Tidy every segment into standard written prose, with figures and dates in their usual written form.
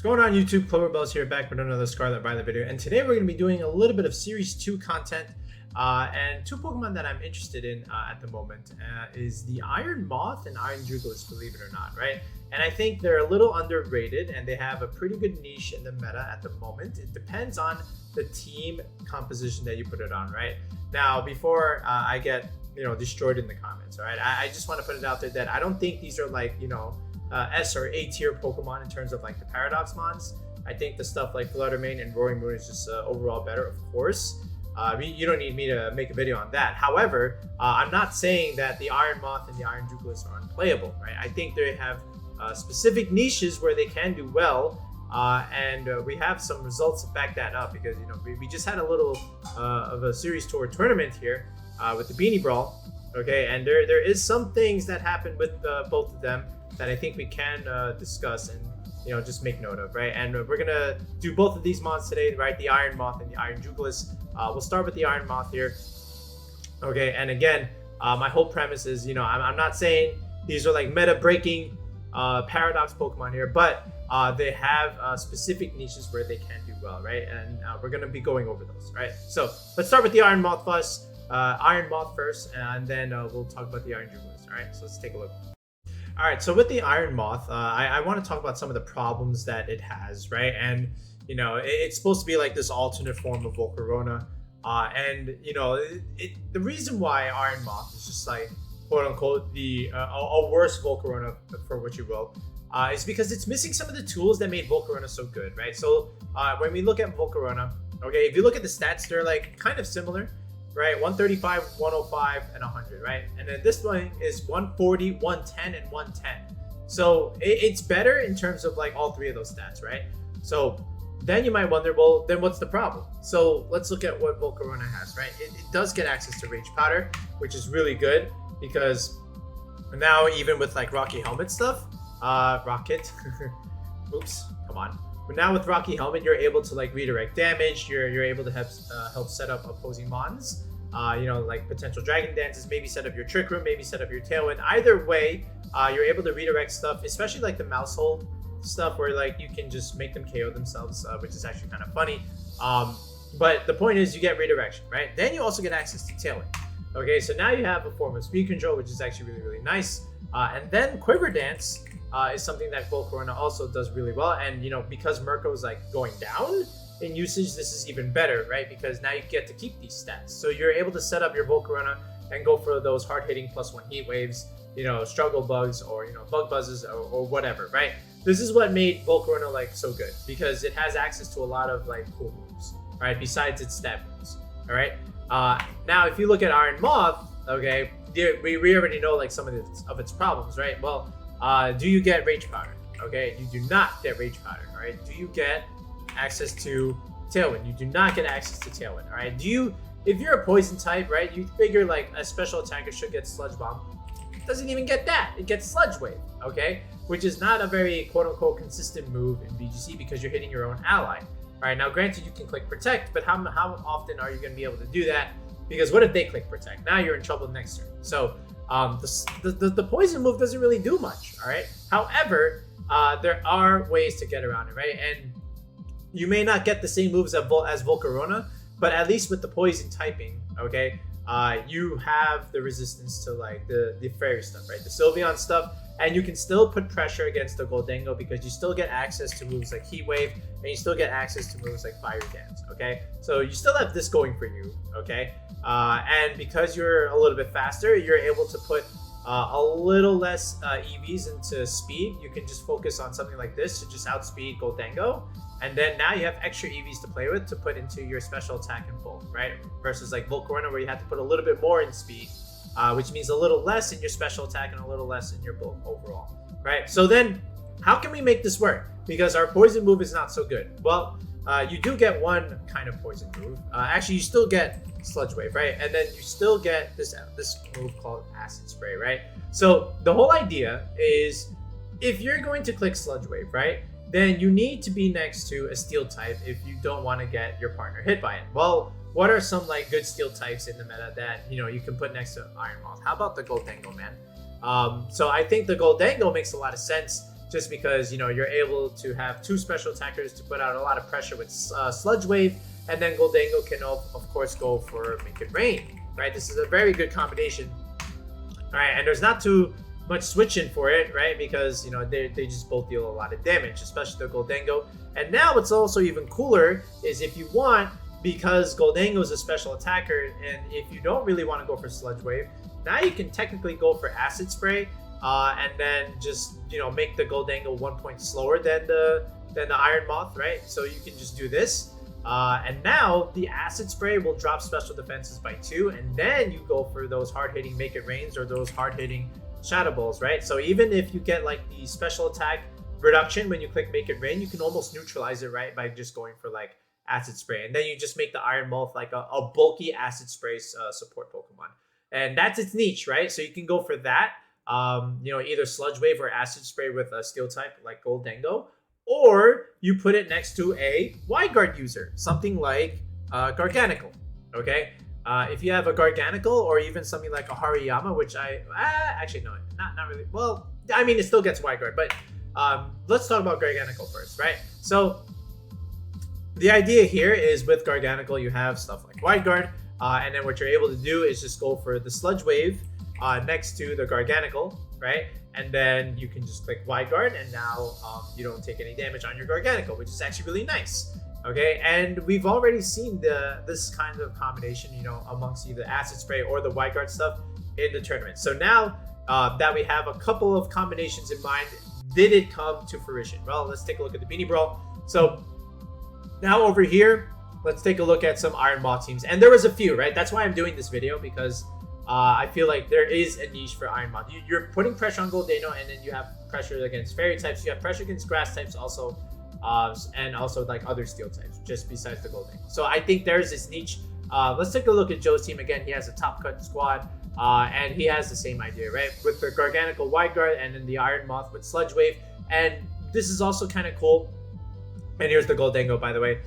What's going on YouTube? Cloverbells here, back with another Scarlet Violet video, and today we're going to be doing a little bit of Series 2 content, and two Pokemon that I'm interested in at the moment is the Iron Moth and Iron Jugulis, believe it or not, right? And I think they're a little underrated, and they have a pretty good niche in the meta at the moment. It depends on the team composition that you put it on, right? Now, before I get destroyed in the comments, all right? I just want to put it out there that I don't think these are like, S or A tier Pokemon in terms of like the Paradox Mons. I think the stuff like FlutterMane and Roaring Moon is just overall better, of course. You don't need me to make a video on that. However, I'm not saying that the Iron Moth and the Iron Jugulis are unplayable, right? I think they have specific niches where they can do well, and we have some results to back that up because we just had a little of a Series Tour tournament here with the Beanie Brawl, okay? And there is some things that happen with both of them that I think we can discuss and just make note of, right? And we're gonna do both of these mons today, right? The Iron Moth and the Iron Jugulis. We'll start with the Iron Moth here, okay? And again, my whole premise is, I'm not saying these are like meta-breaking Paradox Pokemon here, but they have specific niches where they can do well, right? And we're gonna be going over those, right? So let's start with the Iron Moth first. Iron Moth first, and then we'll talk about the Iron Jugulis. All right, so let's take a look. All right, so with the Iron Moth, I want to talk about some of the problems that it has, right? And, it's supposed to be like this alternate form of Volcarona. And, the reason why Iron Moth is just like, quote unquote, a worse Volcarona, for what you will, is because it's missing some of the tools that made Volcarona so good, right? So when we look at Volcarona, okay, if you look at the stats, they're like kind of similar, right? 135, 105, and 100, right? And then this one is 140, 110, and 110. So it's better in terms of like all three of those stats, right? So then you might wonder, well, then what's the problem? So let's look at what Volcarona has, right? It does get access to Rage Powder, which is really good because now even with like Rocky Helmet stuff, Rocket, oops, come on. But now with Rocky Helmet, you're able to like redirect damage. You're able to help set up opposing mons. Like potential Dragon Dances, maybe set up your Trick Room, maybe set up your Tailwind. Either way, you're able to redirect stuff, especially like the mouse hole stuff where like you can just make them KO themselves, which is actually kind of funny. But the point is you get redirection, right? Then you also get access to Tailwind. Okay, so now you have a form of speed control, which is actually really, really nice. And then Quiver Dance is something that Volcarona also does really well. And, because Mirko is like going down in usage, this is even better, right? Because now you get to keep these stats. So you're able to set up your Volcarona and go for those hard-hitting +1 heat waves, struggle bugs or, bug buzzes or whatever, right? This is what made Volcarona like so good because it has access to a lot of like cool moves, right? Besides its stat moves, all right? Now, if you look at Iron Moth, okay, we already know like some of its problems, right? Well, do you get Rage Powder? Okay, you do not get Rage Powder, all right? Do you get access to Tailwind? You do not get access to Tailwind, all right? If you're a poison type, right, you figure like a special attacker should get Sludge Bomb. It doesn't even get that. It gets Sludge Wave, okay? Which is not a very quote-unquote consistent move in VGC because you're hitting your own ally. All right, now granted you can click Protect, but how often are you going to be able to do that? Because what if they click Protect? Now you're in trouble next turn. So the poison move doesn't really do much, all right? However, there are ways to get around it, right? And you may not get the same moves as Volcarona, but at least with the poison typing, okay, you have the resistance to like the fairy stuff, right? The Sylveon stuff, and you can still put pressure against the Goldengo because you still get access to moves like Heat Wave, and you still get access to moves like Fire Dance, okay? So you still have this going for you, okay? And because you're a little bit faster, you're able to put a little less EVs into speed. You can just focus on something like this to just outspeed Goldengo. And then now you have extra EVs to play with to put into your special attack and bulk, right? Versus like Volcarona where you have to put a little bit more in speed, which means a little less in your special attack and a little less in your bulk overall, right? So then how can we make this work? Because our poison move is not so good. Well, you do get one kind of poison move. Actually, you still get Sludge Wave, right? And then you still get this move called Acid Spray, right? So the whole idea is if you're going to click Sludge Wave, right, then you need to be next to a steel type if you don't want to get your partner hit by it. Well, what are some like good steel types in the meta that you can put next to Iron Moth? How about the Goldengo, man? So I think the Goldengo makes a lot of sense just because, you know, you're able to have 2 special attackers to put out a lot of pressure with Sludge Wave, and then Gholdengo can of course go for Make It Rain, right? This is a very good combination. All right, and there's not too much switching for it, right? Because, you know, they just both deal a lot of damage, especially the Gholdengo. And now what's also even cooler is if you want, because Gholdengo is a special attacker, and if you don't really want to go for Sludge Wave, now you can technically go for Acid Spray, and then just, you know, make the Gholdengo 1 point slower than the Iron Moth, right? So you can just do this. And now the Acid Spray will drop special defenses by 2, and then you go for those hard-hitting Make It Rains or those hard-hitting Shadow Balls, right? So even if you get like the special attack reduction when you click Make It Rain, you can almost neutralize it, right, by just going for like Acid Spray. And then you just make the Iron Moth like a bulky Acid Spray support Pokemon. And that's its niche, right? So you can go for that, you know, either Sludge Wave or Acid Spray with a Steel type like Gholdengo. Or you put it next to a Wide Guard user, something like Garganical, okay? If you have a Garganical or even something like a Hariyama, which actually no, not really. Well, I mean, it still gets Wide Guard, but let's talk about Garganical first, right? So the idea here is with Garganical, you have stuff like Wide Guard, and then what you're able to do is just go for the Sludge Wave next to the Garganical, right? And then you can just click Wide Guard, and now you don't take any damage on your Garganical, which is actually really nice. Okay, and we've already seen this kind of combination, you know, amongst either Acid Spray or the Wide Guard stuff in the tournament. So now that we have a couple of combinations in mind, did it come to fruition? Well, let's take a look at the Beanie Brawl. So now over here, let's take a look at some Iron Moth teams. And there was a few, right? That's why I'm doing this video, because I feel like there is a niche for Iron Moth. You're putting pressure on Gholdengo, and then you have pressure against Fairy types. You have pressure against Grass types also, and also like other Steel types, just besides the Gholdengo. So I think there's this niche. Let's take a look at Joe's team again. He has a top cut squad, and he has the same idea, right? With the Garganical Wide Guard, and then the Iron Moth with Sludge Wave. And this is also kind of cool. And here's the Gholdengo, by the way,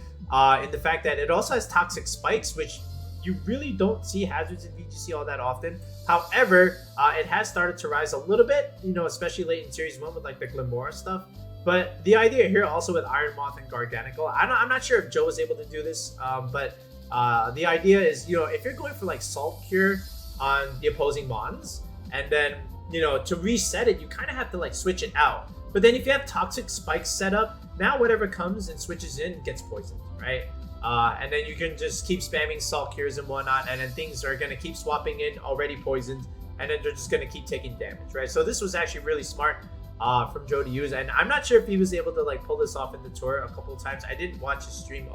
in the fact that it also has Toxic Spikes, which you really don't see hazards in VGC all that often. However, it has started to rise a little bit, you know, especially late in Series 1 with like the Glimora stuff. But the idea here also with Iron Moth and Garganical, I'm not sure if Joe was able to do this, but the idea is, you know, if you're going for like Salt Cure on the opposing Mons, and then, you know, to reset it, you kind of have to like switch it out. But then if you have Toxic Spikes set up, now whatever comes and switches in gets poisoned, right? And then you can just keep spamming Salt Cures and whatnot, and then things are going to keep swapping in already poisoned, and then they're just going to keep taking damage, right? So this was actually really smart from Joe to use, and I'm not sure if he was able to like pull this off in the tour a couple of times. I didn't watch his stream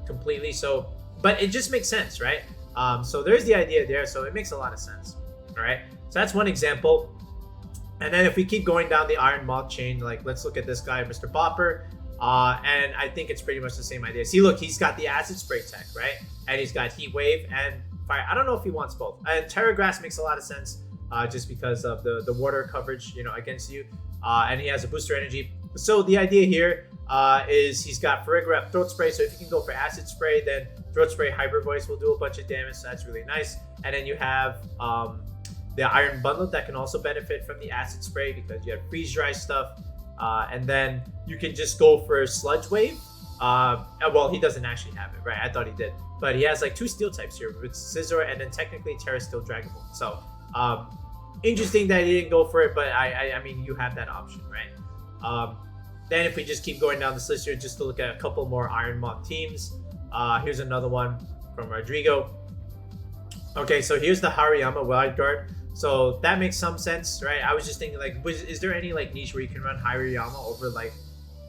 completely, so, but it just makes sense, right? So there's the idea there, so it makes a lot of sense, all right? So that's one example. And then if we keep going down the Iron Moth chain, like let's look at this guy, Mr. Bopper. And I think it's pretty much the same idea. See, look, he's got the Acid Spray tech, right? And he's got Heat Wave and Fire. I don't know if he wants both. And Terra Grass makes a lot of sense just because of the water coverage, you know, against you. And he has a booster energy. So the idea here is he's got Farigiraf Throat Spray. So if you can go for Acid Spray, then Throat Spray Hyper Voice will do a bunch of damage. So that's really nice. And then you have the Iron Bundle that can also benefit from the Acid Spray because you have Freeze Dry stuff. And then you can just go for Sludge Wave. Well, he doesn't actually have it, right? I thought he did. But he has like 2 Steel types here with Scizor and then technically Terra Steel Dragon Ball. So, interesting that he didn't go for it, but I mean, you have that option, right? Then if we just keep going down this list here, just to look at a couple more Iron Moth teams. Here's another one from Rodrigo. Okay, so here's the Hariyama Wild Guard. So that makes some sense, right? I was just thinking, like, is there any like niche where you can run Hariyama over like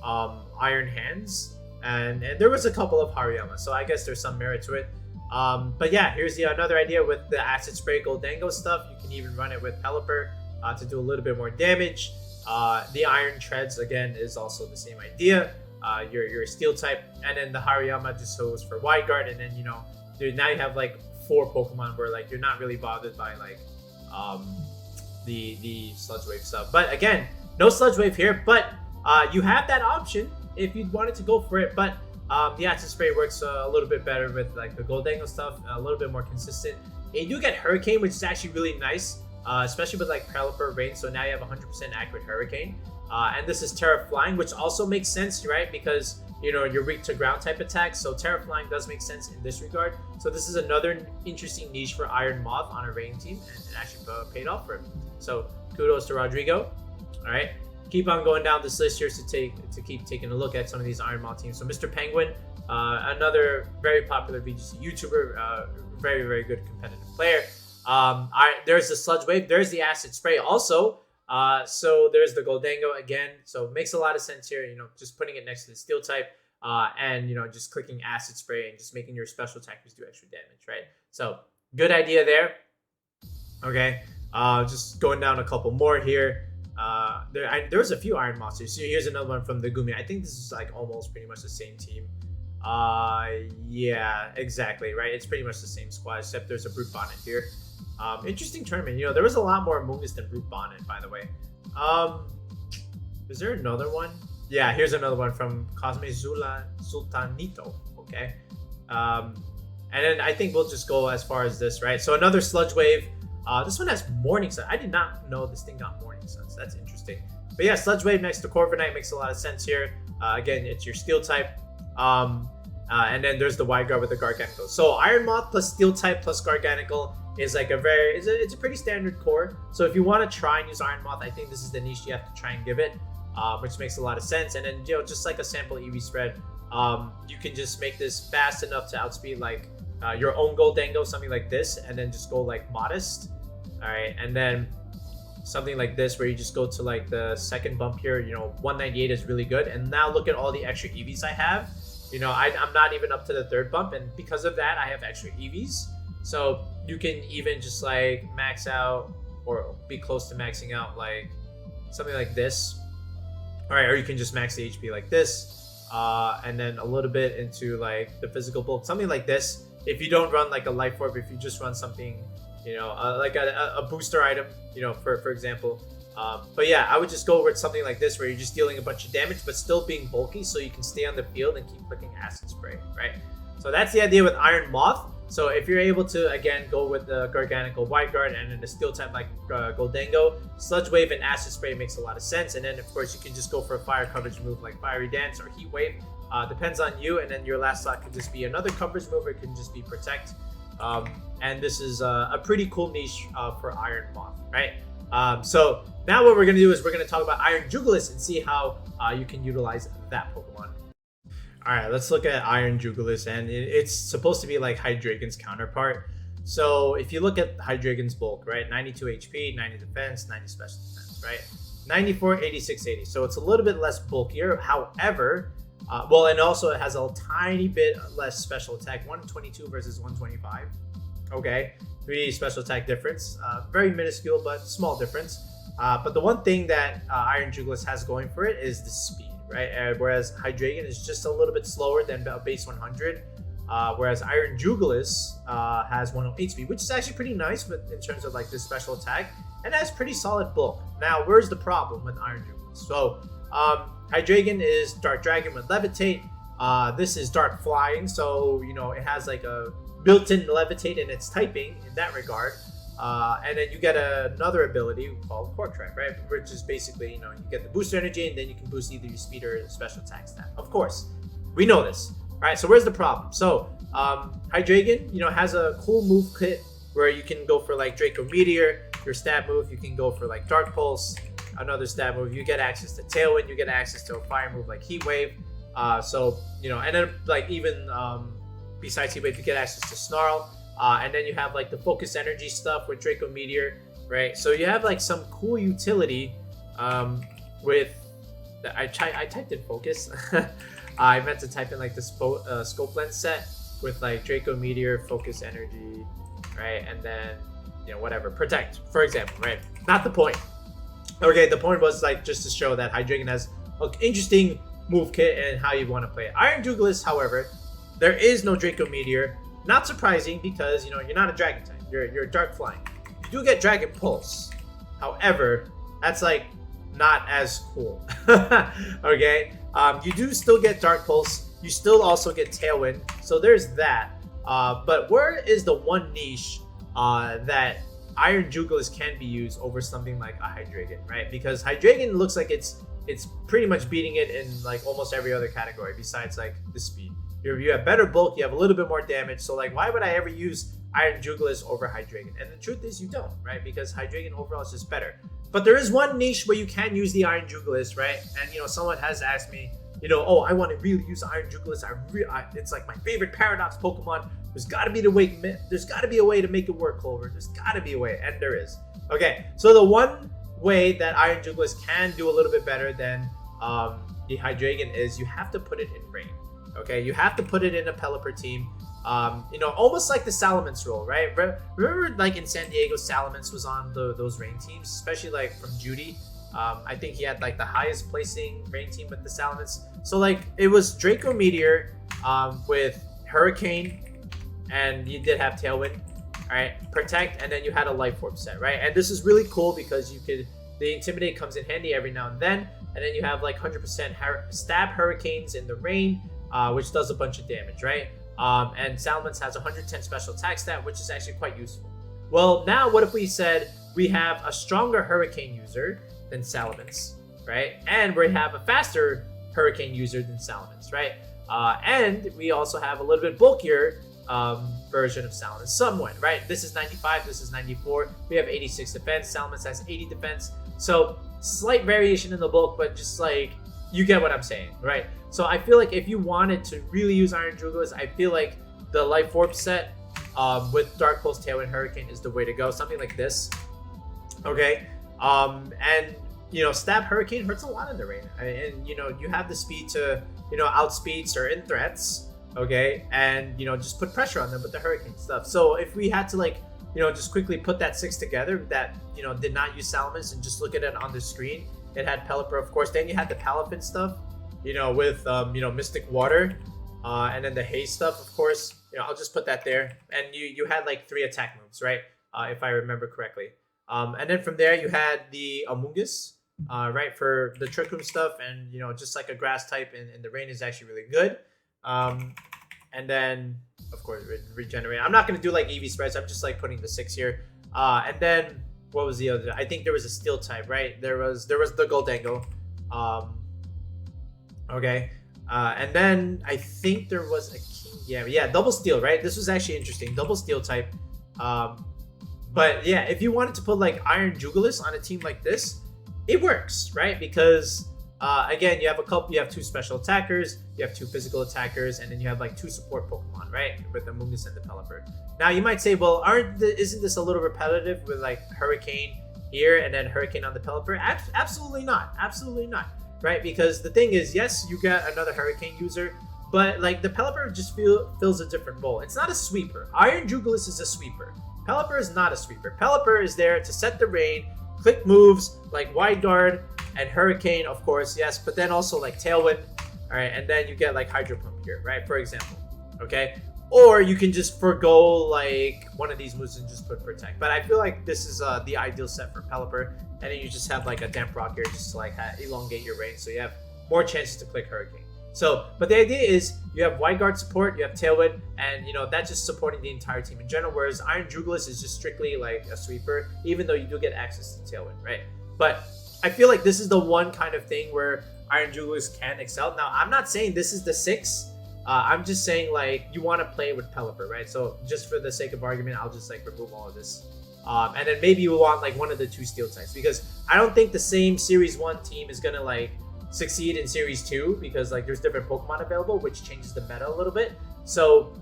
Iron Hands? And there was a couple of Hariyama, so I guess there's some merit to it. But yeah, here's another idea with the Acid Spray Gholdengo stuff. You can even run it with Pelipper to do a little bit more damage. The Iron Treads again is also the same idea. You're a Steel type, and then the Hariyama just goes for Wide Guard, and then, you know, now you have like 4 Pokemon where like you're not really bothered by like the Sludge Wave stuff. But again, no Sludge Wave here, but you have that option if you wanted to go for it. But the Acid Spray works a little bit better with like the Gholdengo stuff, a little bit more consistent. And you do get Hurricane, which is actually really nice, especially with like Pelipper Rain. So now you have 100% accurate Hurricane. And this is Terra Flying, which also makes sense, right? Because, you know, you're weak to ground type attacks. So Terra Flying does make sense in this regard. So this is another interesting niche for Iron Moth on a rain team. And it actually paid off for him. So kudos to Rodrigo. All right. Keep on going down this list here to keep taking a look at some of these Iron Moth teams. So Mr. Penguin, another very popular VGC YouTuber, very, very good competitive player. There's the Sludge Wave. There's the Acid Spray also. So there's the Goldango again. So it makes a lot of sense here, you know, just putting it next to the Steel type and, you know, just clicking Acid Spray and just making your special attackers do extra damage, right? So good idea there. Okay. Just going down a couple more here. There was a few Iron Moths here. So here's another one from the Gumi. I think this is like almost pretty much the same team. Yeah, exactly, right? It's pretty much the same squad, except there's a Brute Bonnet here. Interesting tournament. You know, there was a lot more Amogus than Brute Bonnet, by the way. Is there another one? Yeah, here's another one from Cosme Sultanito. Okay. And then I think we'll just go as far as this, right? So another Sludge Wave. This one has Morning Sun. I did not know this thing got Morning Suns. That's interesting. But yeah, Sludge Wave next to Corviknight makes a lot of sense here. Again, it's your Steel type. And then there's the Wide Guard with the Garganacl. So Iron Moth plus Steel type plus Garganacl is like it's a pretty standard core. So if you want to try and use Iron Moth, I think this is the niche you have to try and give it, which makes a lot of sense. And then, you know, just like a sample EV spread, you can just make this fast enough to outspeed like your own Goldango, something like this, and then just go like Modest. All right, and then something like this where you just go to like the second bump here. You know, 198 is really good. And now look at all the extra EVs I have. You know, I'm not even up to the third bump, and because of that, I have extra EVs. So you can even just like max out or be close to maxing out like something like this. All right, or you can just max the HP like this, and then a little bit into like the physical bulk, something like this. If you don't run like a Life Orb, if you just run something, you know, like a booster item, you know, for example. But yeah, I would just go with something like this where you're just dealing a bunch of damage but still being bulky so you can stay on the field and keep clicking Acid Spray, right? So that's the idea with Iron Moth. So if you're able to, again, go with the Garganacl Wide Guard and then the Steel type like Goldango, Sludge Wave and Acid Spray makes a lot of sense. And then, of course, you can just go for a fire coverage move like Fiery Dance or Heat Wave. Depends on you. And then your last slot could just be another coverage move or it can just be Protect. And this is a pretty cool niche for Iron Moth, right? So now what we're going to do is we're going to talk about Iron Jugulis and see how you can utilize that Pokemon. All right, let's look at Iron Jugulis, and it's supposed to be like Hydreigon's counterpart. So if you look at Hydreigon's bulk, right, 92 HP, 90 defense, 90 special defense, right? 94, 86, 80. So it's a little bit less bulkier. However, well, and also it has a tiny bit less special attack, 122 versus 125. Okay, 3 special attack difference, very minuscule but small difference. But the one thing that Iron Jugulis has going for it is the speed, right? Whereas Hydreigon is just a little bit slower than base 100. Whereas Iron Jugulis has 108 speed, which is actually pretty nice in terms of like this special attack, and has pretty solid bulk. Now, where's the problem with Iron Jugulis? So Hydreigon is Dark Dragon with Levitate. This is Dark Flying, so you know it has like a built-in Levitate in its typing in that regard. And then you get another ability called Quark Track, right? Which is basically, you know, you get the booster energy and then you can boost either your speed or special attack stat. Of course, we know this, right? So where's the problem? So Hydreigon, you know, has a cool move kit where you can go for like Draco Meteor, your stab move. You can go for like Dark Pulse, another stab move. You get access to Tailwind. You get access to a fire move like Heat Wave. So, you know, and then like even besides Heat Wave, you get access to Snarl. And then you have like the focus energy stuff with Draco Meteor, right? So you have like some cool utility with I typed in focus. I meant to type in like the scope lens set with like Draco Meteor, focus energy, right? And then, you know, whatever, protect, for example, right? Not the point. Okay, the point was like just to show that Hydreigon has an interesting move kit and how you want to play it. Iron Jugulis, however, there is no Draco Meteor. Not surprising because, you know, you're not a dragon type. You're Dark Flying. You do get Dragon Pulse. However, that's like not as cool. Okay? You do still get Dark Pulse. You still also get Tailwind. So there's that. But where is the one niche that Iron Jugulis can be used over something like a Hydreigon, right? Because Hydreigon looks like it's it's pretty much beating it in like almost every other category besides like the speed. You have better bulk, you have a little bit more damage. So like, why would I ever use Iron Jugulis over Hydreigon? And the truth is you don't, right? Because Hydreigon overall is just better. But there is one niche where you can use the Iron Jugulis, right? And you know, someone has asked me, you know, oh, I want to really use Iron Jugulis. It's like my favorite Paradox Pokemon. There's got to be a way to make it work, Clover. There's got to be a way, and there is. Okay, so the one way that Iron Jugulis can do a little bit better than the Hydreigon is you have to put it in rain. Okay, you have to put it in a Pelipper team. You know, almost like the Salamence role, right? Remember, like in San Diego, Salamence was on those rain teams, especially like from Judy. I think he had like the highest placing rain team with the Salamence. So like it was Draco Meteor with Hurricane, and you did have Tailwind, all right, Protect, and then you had a Life Orb set, right? And this is really cool because the Intimidate comes in handy every now and then you have like 100% stab Hurricanes in the rain, which does a bunch of damage, right? And Salamence has 110 special attack stat, which is actually quite useful. Well, now what if we said we have a stronger Hurricane user than Salamence, right? And we have a faster Hurricane user than Salamence, right? And we also have a little bit bulkier version of Salamence, somewhat, right? This is 95, this is 94. We have 86 defense. Salamence has 80 defense. So slight variation in the bulk, but just like, you get what I'm saying, right? So I feel like if you wanted to really use Iron Jugulis, I feel like the Life Orb set with Dark Pulse, Tailwind, Hurricane is the way to go. Something like this, okay? And you know, stab Hurricane hurts a lot in the rain, and you know, you have the speed to, you know, outspeed certain threats, okay? And you know, just put pressure on them with the Hurricane stuff. So if we had to like, you know, just quickly put that 6 together that, you know, did not use Salamence and just look at it on the screen, it had Pelipper, of course. Then you had the Palafin stuff, you know, with you know, Mystic Water, and then the Haze stuff, of course. You know, I'll just put that there. And you had like 3 attack moves, right? If I remember correctly. And then from there you had the Amoonguss, right, for the Trick Room stuff, and you know, just like a grass type in the rain is actually really good. And then of course regenerate. I'm not gonna do like EV spreads. I'm just like putting the 6 here. And then what was the other? I think there was a steel type, right? There was the Goldango. Okay. And then I think there was a king. Yeah, double steel, right? This was actually interesting. Double steel type. But yeah, if you wanted to put like Iron Jugulis on a team like this, it works, right? Because again, you have 2 special attackers, you have 2 physical attackers, and then you have like 2 support Pokemon, right? With the Amoonguss and the Pelipper. Now you might say, well, isn't this a little repetitive with like Hurricane here and then Hurricane on the Pelipper? Absolutely not. Absolutely not, right? Because the thing is, yes, you got another Hurricane user, but like the Pelipper just fills a different role. It's not a sweeper. Iron Jugulis is a sweeper. Pelipper is not a sweeper. Pelipper is there to set the rain, click moves like Wide Guard and Hurricane, of course, yes, but then also like Tailwind, all right, and then you get like Hydro Pump here, right, for example, okay? Or you can just forgo like one of these moves and just put Protect. But I feel like this is the ideal set for Pelipper, and then you just have like a Damp Rock here just to like elongate your range, so you have more chances to click Hurricane. So, but the idea is you have Wide Guard support, you have Tailwind, and you know, that's just supporting the entire team in general, whereas Iron Jugulis is just strictly like a sweeper, even though you do get access to Tailwind, right? But I feel like this is the one kind of thing where Iron Jugulis can excel. Now, I'm not saying this is the 6. I'm just saying like you want to play with Pelipper, right? So just for the sake of argument, I'll just like remove all of this. And then maybe you want like one of the 2 steel types, because I don't think the same Series 1 team is going to like succeed in Series 2, because like there's different Pokemon available, which changes the meta a little bit. So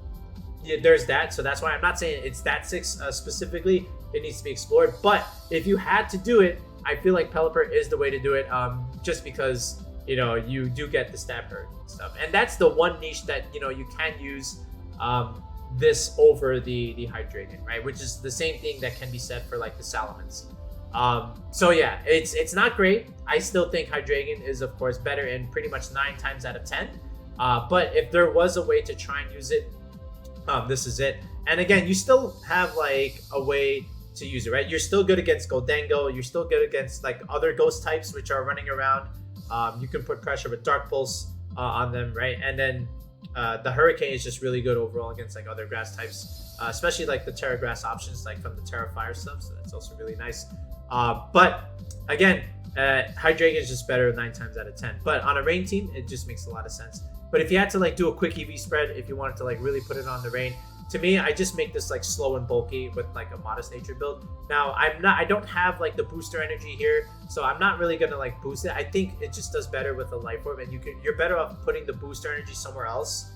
yeah, there's that. So that's why I'm not saying it's that 6 specifically. It needs to be explored. But if you had to do it, I feel like Pelipper is the way to do it, just because, you know, you do get the stab Hurricane stuff. And that's the one niche that, you know, you can use this over the Hydreigon, right? Which is the same thing that can be said for like the Salamence. So yeah, it's not great. I still think Hydreigon is of course better in pretty much 9 times out of 10. But if there was a way to try and use it, this is it. And again, you still have like a way to use it, right? You're still good against Goldango. You're still good against like other ghost types which are running around. You can put pressure with Dark Pulse on them, right? And then the Hurricane is just really good overall against like other grass types, especially like the Terra Grass options like from the Terra Fire stuff. So that's also really nice. But again, Hydreigon is just better 9 times out of 10. But on a rain team, it just makes a lot of sense. But if you had to like do a quick EV spread, if you wanted to like really put it on the rain, to me, I just make this like slow and bulky with like a modest nature build. Now, I don't have like the booster energy here, so I'm not really gonna like boost it. I think it just does better with a life orb, and you're better off putting the booster energy somewhere else.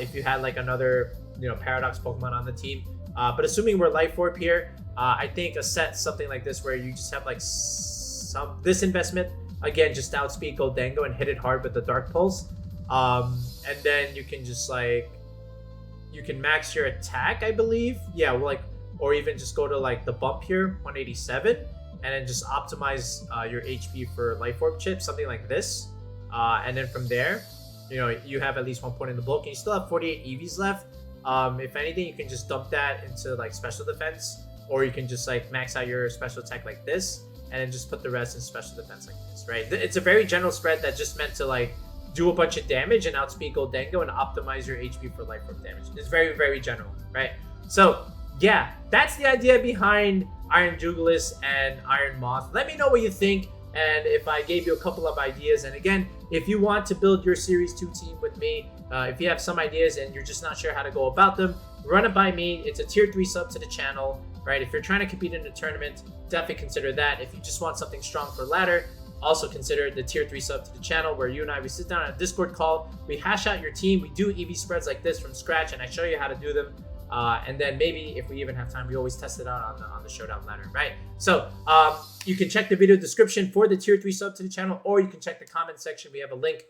If you had like another, Paradox Pokemon on the team. But assuming we're life orb here, I think a set something like this where you just have like this investment, again, just outspeed Goldango and hit it hard with the Dark Pulse. And then you can just like, you can max your attack, I believe. Yeah, like, or even just go to like the bump here, 187, and then just optimize your HP for Life Orb chip, something like this. And then from there, you have at least 1 point in the bulk, and you still have 48 EVs left. If anything, you can just dump that into like special defense, or you can just like max out your special attack like this, and then just put the rest in special defense like this, right? It's a very general spread that's just meant to like do a bunch of damage and outspeed Goldango and optimize your HP for life orb damage. It's very, very general, right? So yeah, that's the idea behind Iron Jugulis and Iron Moth. Let me know what you think, and if I gave you a couple of ideas. And again, if you want to build your Series 2 team with me, if you have some ideas and you're just not sure how to go about them, run it by me. It's a tier 3 sub to the channel, right? If you're trying to compete in a tournament, definitely consider that. If you just want something strong for ladder, also consider the tier 3 sub to the channel, where you and I, we sit down on a Discord call, we hash out your team, we do EV spreads like this from scratch, and I show you how to do them. And then maybe if we even have time, we always test it out on the showdown ladder, right? So you can check the video description for the tier 3 sub to the channel, or you can check the comment section. We have a link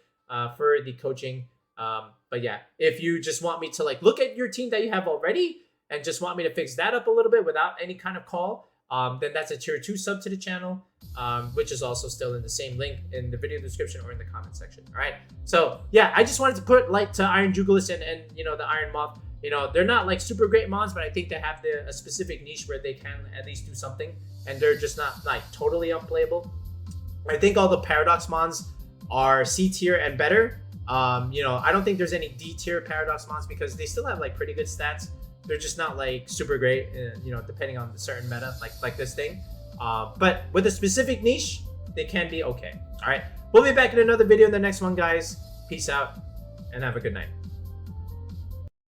for the coaching. But yeah, if you just want me to like look at your team that you have already and just want me to fix that up a little bit without any kind of call, then that's a tier 2 sub to the channel, which is also still in the same link in the video description or in the comment section. All right. So yeah, I just wanted to put light to Iron Jugulis and the Iron Moth. They're not like super great mons, but I think they have a specific niche where they can at least do something, and they're just not like totally unplayable. I think all the Paradox mons are C tier and better. I don't think there's any D tier Paradox mons because they still have like pretty good stats. They're just not like super great, depending on the certain meta, like this thing. But with a specific niche, they can be okay. All right, we'll be back in another video in the next one, guys. Peace out and have a good night.